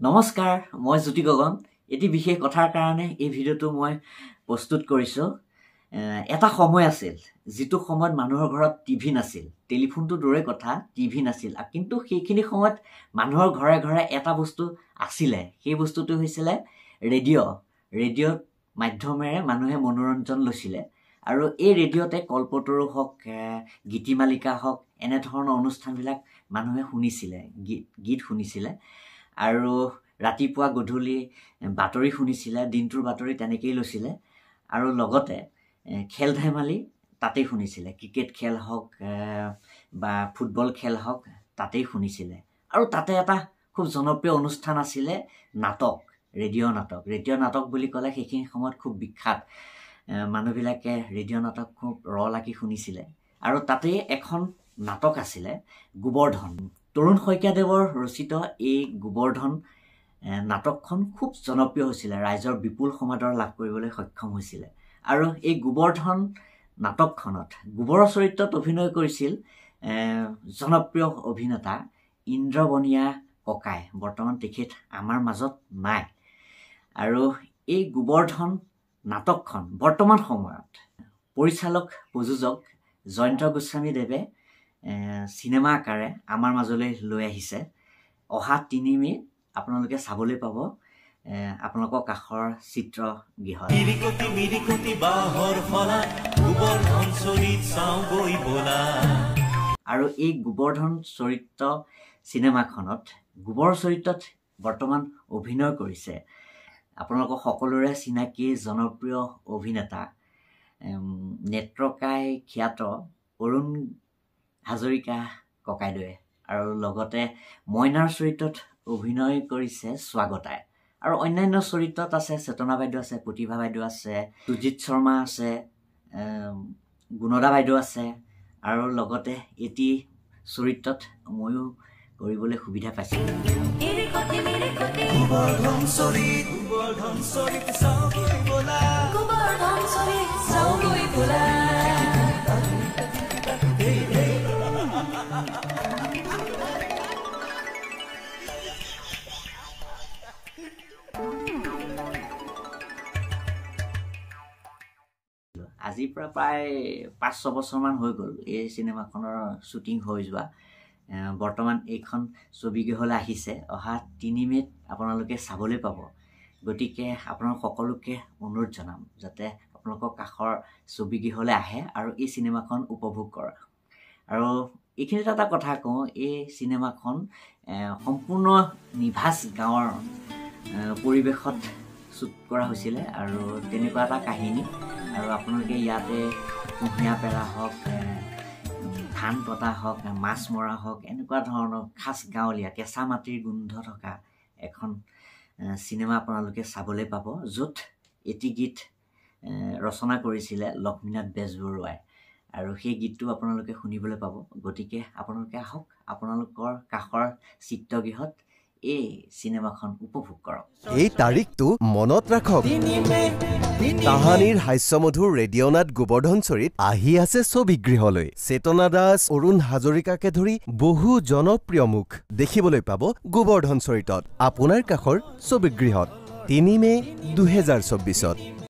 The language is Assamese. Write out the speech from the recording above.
নমস্কাৰ, মই জ্যোতি গগন। এটি বিশেষ কথাৰ কাৰণে এই ভিডিঅ'টো মই প্ৰস্তুত কৰিছোঁ। এটা সময় আছিল যিটো সময়ত মানুহৰ ঘৰত টিভি নাছিল, টেলিফোনটো দূৰে কথা, টিভি নাছিল, কিন্তু সেইখিনি সময়ত মানুহৰ ঘৰে ঘৰে এটা বস্তু আছিলে। সেই বস্তুটো হৈছিলে ৰেডিঅ'ৰ মাধ্যমেৰে মানুহে মনোৰঞ্জন লৈছিলে। আৰু এই ৰেডিঅ'তে কল্পতৰু হওক, গীতিমালিকা হওক, এনেধৰণৰ অনুষ্ঠানবিলাক মানুহে শুনিছিলে, গীত শুনিছিলে। আৰু ৰাতিপুৱা গধূলি বাতৰি শুনিছিলে, দিনটোৰ বাতৰি তেনেকেই লৈছিলে। আৰু লগতে খেল ধেমালি তাতেই শুনিছিলে, ক্ৰিকেট খেল হওক বা ফুটবল খেল হওক তাতেই শুনিছিলে। আৰু তাতে এটা খুব জনপ্ৰিয় অনুষ্ঠান আছিলে নাটক, ৰেডিঅ' নাটক বুলি ক'লে সেইখিনি সময়ত খুব বিখ্যাত। মানুহবিলাকে ৰেডিঅ' নাটক খুব লাগি শুনিছিলে। আৰু তাতেই এখন নাটক আছিলে গোবৰ্ধন। তৰুণ শইকীয়াদেৱৰ ৰচিত এই গোবৰ্ধন নাটকখন খুব জনপ্ৰিয় হৈছিলে, ৰাইজৰ বিপুল সমাদৰ লাভ কৰিবলৈ সক্ষম হৈছিলে। আৰু এই গোবৰ্ধন নাটকখনত গোবৰৰ চৰিত্ৰত অভিনয় কৰিছিল জনপ্ৰিয় অভিনেতা ইন্দ্ৰবনীয়া ককাই। বৰ্তমান তেখেত আমাৰ মাজত নাই। আৰু এই গোবৰ্ধন নাটকখন বৰ্তমান সময়ত পৰিচালক প্ৰযোজক জয়ন্ত গোস্বামীদেৱে চিনেমা আকাৰে আমাৰ মাজলৈ লৈ আহিছে। অহা 3 মে'ত আপোনালোকে চাবলৈ পাব আপোনালোকৰ কাষৰ চিত্ৰগৃহত। আৰু এই গোবৰ্ধন চৰিত্ৰ চিনেমাখনত গোবৰ চৰিত্ৰত বৰ্তমান অভিনয় কৰিছে আপোনালোকৰ সকলোৰে চিনাকি জনপ্ৰিয় অভিনেতা নেত্ৰকাই খ্যাত অৰুণ হাজৰিকা ককাইদেৱে। আৰু লগতে মইনাৰ চৰিত্ৰত অভিনয় কৰিছে স্বাগতাই। আৰু অন্যান্য চৰিত্ৰত আছে চেতনা বাইদেউ আছে, প্ৰতিভা বাইদেউ আছে, সুজিত শৰ্মা আছে, গুণদা বাইদেউ আছে। আৰু লগতে এটি চৰিত্ৰত ময়ো কৰিবলৈ সুবিধা পাইছিলোঁ। আজিৰ পৰা প্ৰায় 5-6 বছৰমান হৈ গ'ল এই চিনেমাখনৰ শ্বুটিং হৈ যোৱা। বৰ্তমান এইখন ছবিগৃহলৈ আহিছে। অহা 3 মে'ত আপোনালোকে চাবলৈ পাব। গতিকে আপোনালোক সকলোকে অনুৰোধ জনাম যাতে আপোনালোকৰ কাষৰ ছবিগৃহলৈ আহে আৰু এই চিনেমাখন উপভোগ কৰে। আৰু এইখিনিতে এটা কথা কওঁ, এই চিনেমাখন সম্পূৰ্ণ নিভাঁজ গাঁৱৰ পৰিৱেশত শ্বুট কৰা হৈছিলে। আৰু তেনেকুৱা এটা কাহিনী। আৰু আপোনালোকে ইয়াতে কুঁহিয়া পেৰা হওক, ধান কটা হওক, মাছ মৰা হওক, এনেকুৱা ধৰণৰ খাচ গাঁৱলীয়া কেঁচা মাটিৰ গোন্ধ থকা এখন চিনেমা আপোনালোকে চাবলৈ পাব, য'ত এটি গীত ৰচনা কৰিছিলে লক্ষ্মীনাথ বেজবৰুৱাই। আৰু সেই গীতটো আপোনালোকে শুনিবলৈ পাব। গতিকে আপোনালোকে আহক, আপোনালোকৰ কাষৰ চিত্ৰগৃহত এই চিনেমাখন উপভোগ কৰক। এই তাৰিখটো মনত ৰাখক। কাহানীৰ হাস্যমধুৰ ৰেডিঅ'নাট গোবৰ্ধন চৰিত আহি আছে ছবিগৃহলৈ। চেতনা দাস, অৰুণ হাজৰিকাকে ধৰি বহু জনপ্ৰিয় মুখ দেখিবলৈ পাব গোবৰ্ধন চৰিতত আপোনাৰ কাষৰ ছবিগৃহত 3 মে' 2024।